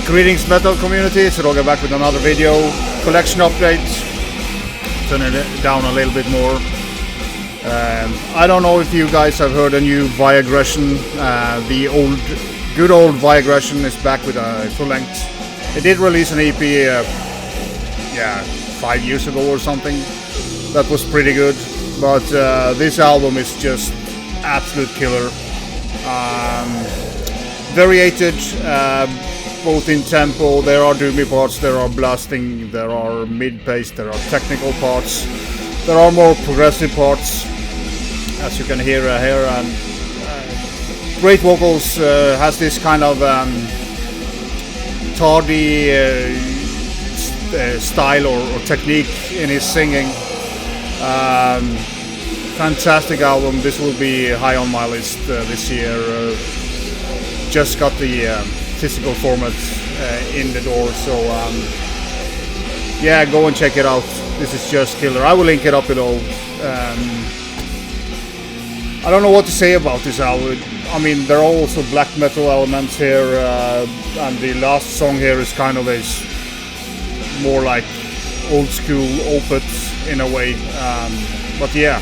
Greetings metal community, it's Roger back with another video. Collection update. Turning it down a little bit more. I don't know if you guys have heard a new Viogression. The good old Viogression is back with a full length. It did release an EP 5 years ago or something. That was pretty good. But this album is just absolute killer. Variated, both in tempo. There are doomy parts, there are blasting, there are mid-pace, there are technical parts, there are more progressive parts, as you can hear here. And great vocals, has this kind of tardy style or technique in his singing. Fantastic album. This will be high on my list this year. Just got the physical format in the door, so yeah, go and check it out. This is just killer. I will link it up below. I don't know what to say about this album. I mean, there are also black metal elements here, and the last song here is kind of a more like old school opus in a way, but yeah,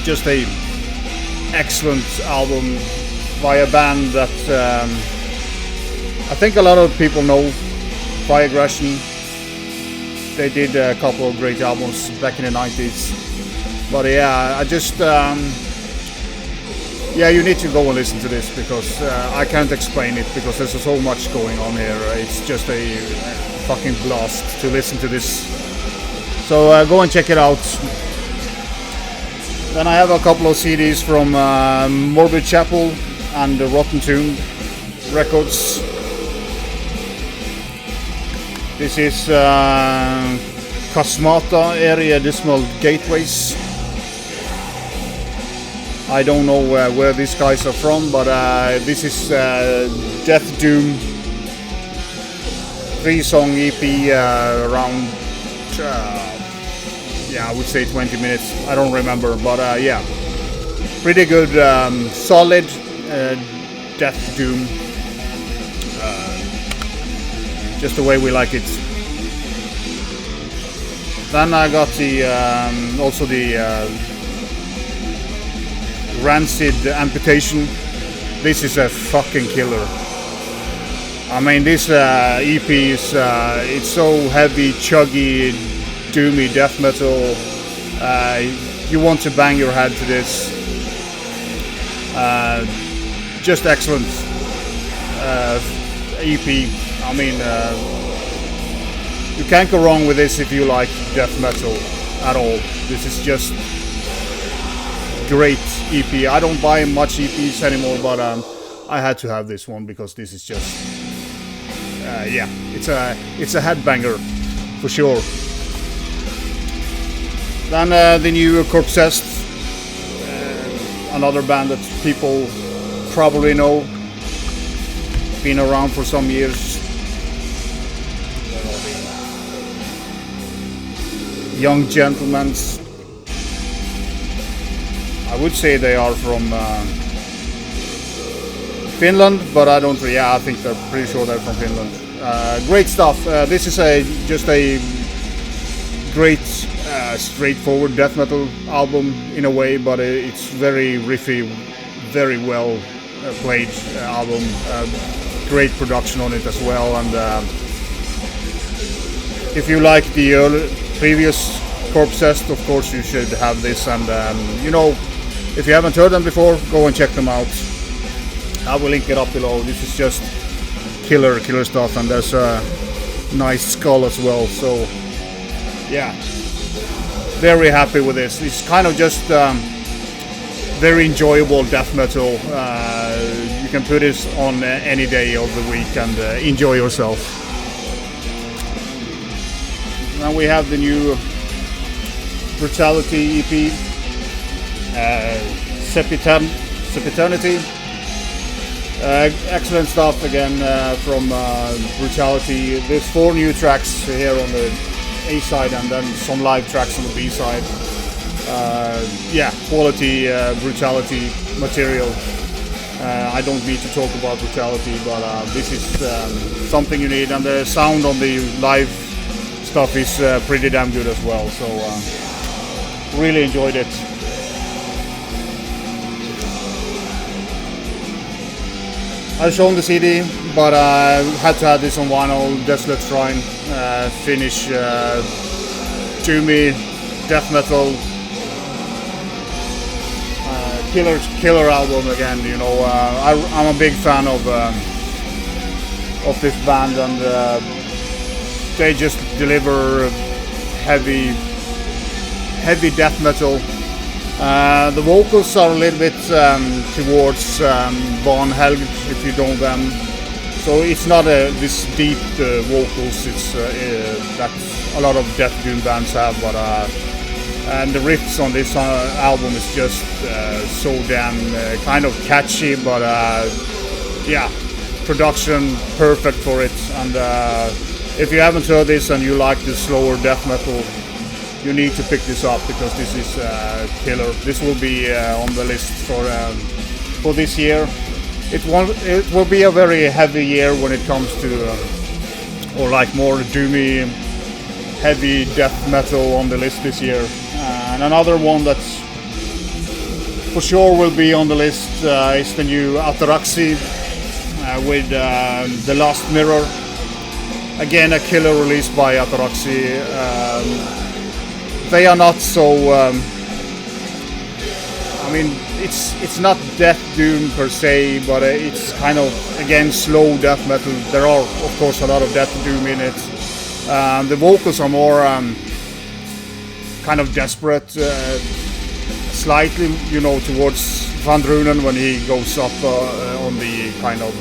just a excellent album by a band that I think a lot of people know. Viogression. They did a couple of great albums back in the 90s, but yeah, I just you need to go and listen to this, because I can't explain it, because there's so much going on here. It's just a fucking blast to listen to this, so go and check it out. Then I have a couple of CDs from Morbid Chapel and the Rotten Tomb Records. This is Khasmata, Eerie, Dismal, Gateways. I don't know where these guys are from, but this is Death Doom 3-song EP, around I would say 20 minutes. I don't remember, but yeah, pretty good, solid Death Doom, just the way we like it. Then I got the also the Rancid Amputation. This is a fucking killer. I mean, this EP is it's so heavy, chuggy, doomy death metal. You want to bang your head to this. Just excellent EP. I mean, you can't go wrong with this if you like death metal at all. This is just great EP. I don't buy much EPs anymore, but I had to have this one, because this is just it's a headbanger for sure. Then the new Corpsessed, another band that people probably know, been around for some years. Young gentlemen. I would say they are from Finland, but I don't. Yeah, I think they're pretty sure they're from Finland. Great stuff. This is just a great, straightforward death metal album in a way, but it's very riffy, very well played album. Great production on it as well, and if you like the previous Corpsessed, of course you should have this. And you know, if you haven't heard them before, go and check them out. I will link it up below. This is just killer stuff, and there's a nice skull as well. So yeah, very happy with this. It's kind of just very enjoyable death metal. You can put this on any day of the week and enjoy yourself. Now we have the new Brutality EP, Sempiternity. Excellent stuff again from Brutality. There's 4 new tracks here on the A side, and then some live tracks on the B side. Yeah, quality Brutality material. I don't need to talk about Brutality, but this is something you need, and the sound on the live stuff is pretty damn good as well, so really enjoyed it. I've shown the CD, but I had to have this on vinyl. Desolate Shrine, Finnish doomy death metal, killer album again. You know, I'm a big fan of this band, and they just deliver heavy death metal. The vocals are a little bit towards Von Helg, if you know them. So it's not this deep vocals. It's that a lot of death doom bands have, but and the riffs on this album is just so damn kind of catchy. But yeah, production perfect for it. And if you haven't heard this and you like the slower death metal, you need to pick this up, because this is killer. This will be on the list for this year. It will be a very heavy year when it comes to or like more doomy, heavy death metal on the list this year. And another one that's for sure will be on the list is the new Ataraxy with The Last Mirror. Again, a killer release by Ataraxy. They are not so. I mean, it's not death doom per se, but it's kind of, again, slow death metal. There are, of course, a lot of death doom in it. The vocals are more kind of desperate, slightly, you know, towards Van Drunen when he goes up on the kind of.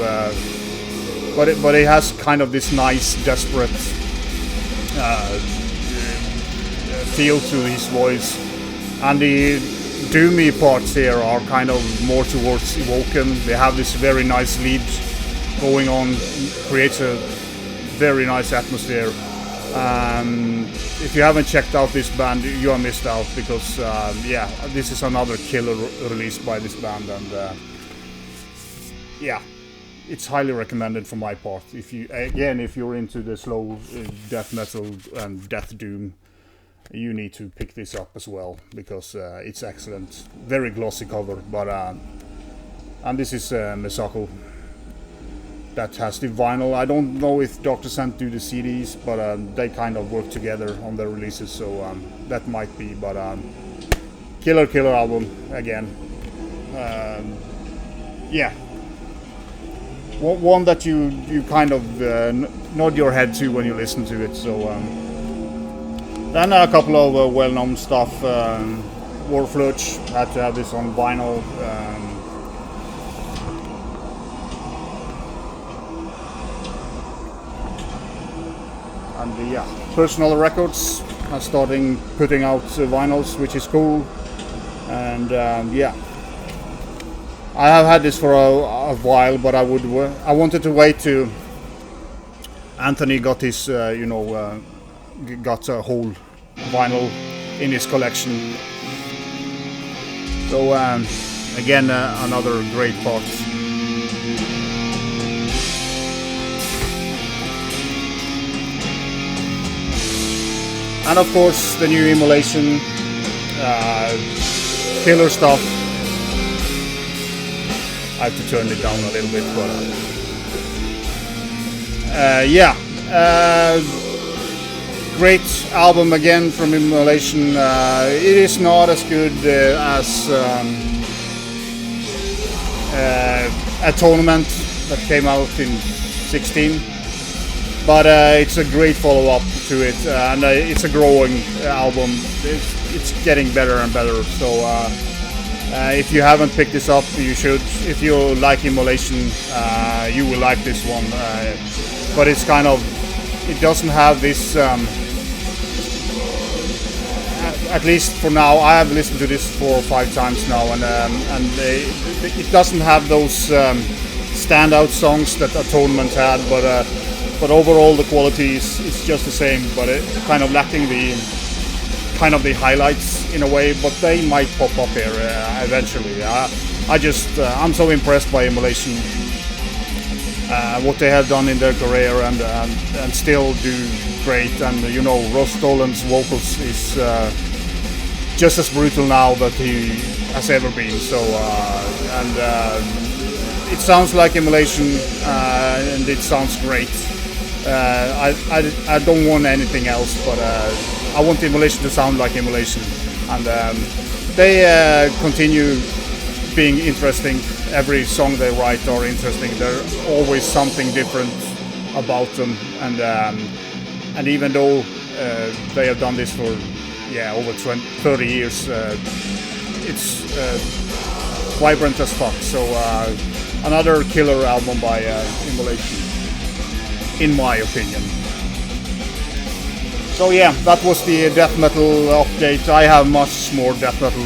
But it has kind of this nice, desperate feel to his voice, and the doomy parts here are kind of more towards Evoken. They have this very nice lead going on, creates a very nice atmosphere. If you haven't checked out this band, you are missed out, because yeah, this is another killer release by this band, and yeah, it's highly recommended from my part. If you're into the slow death metal and death doom, you need to pick this up as well, because it's excellent. Very glossy cover, but and this is Mesako that has the vinyl. I don't know if Dr. Sant do the CDs, but they kind of work together on their releases, so that might be. But killer album again. Yeah, one that you kind of nod your head to when you listen to it. So. Then a couple of well-known stuff. Wharlurch, had to have this on vinyl. And yeah, Personal Records are starting putting out vinyls, which is cool. And yeah, I have had this for a while, but I wanted to wait till Anthony got his, got a whole vinyl in his collection. So again, another great part. And of course the new Immolation, killer stuff. I have to turn it down a little bit, but yeah. Great album again from Immolation. It is not as good as Atonement that came out in 2016, but it's a great follow-up to it, and it's a growing album. It's getting better and better. So if you haven't picked this up, you should. If you like Immolation, you will like this one. But it's kind of, it doesn't have this. At least for now, I have listened to this 4 or 5 times now, and it doesn't have those standout songs that Atonement had, but overall the quality is just the same, but it kind of lacking the highlights in a way, but they might pop up here eventually. I'm so impressed by Immolation, what they have done in their career, and still do great. And you know, Ross Dolan's vocals is just as brutal now that he has ever been. So it sounds like Immolation, and it sounds great. I don't want anything else, but I want Immolation to sound like Immolation, and they continue being interesting. Every song they write are interesting. There's always something different about them, and even though they have done this for over 30 years, it's vibrant as fuck. So another killer album by Immolation, in my opinion. So yeah, that was the death metal update. I have much more death metal,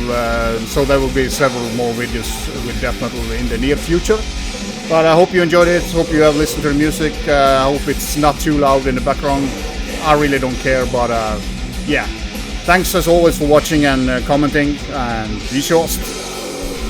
so there will be several more videos with death metal in the near future. But I hope you enjoyed it, hope you have listened to the music, I hope it's not too loud in the background. I really don't care, but yeah. Thanks as always for watching and commenting, and be sure.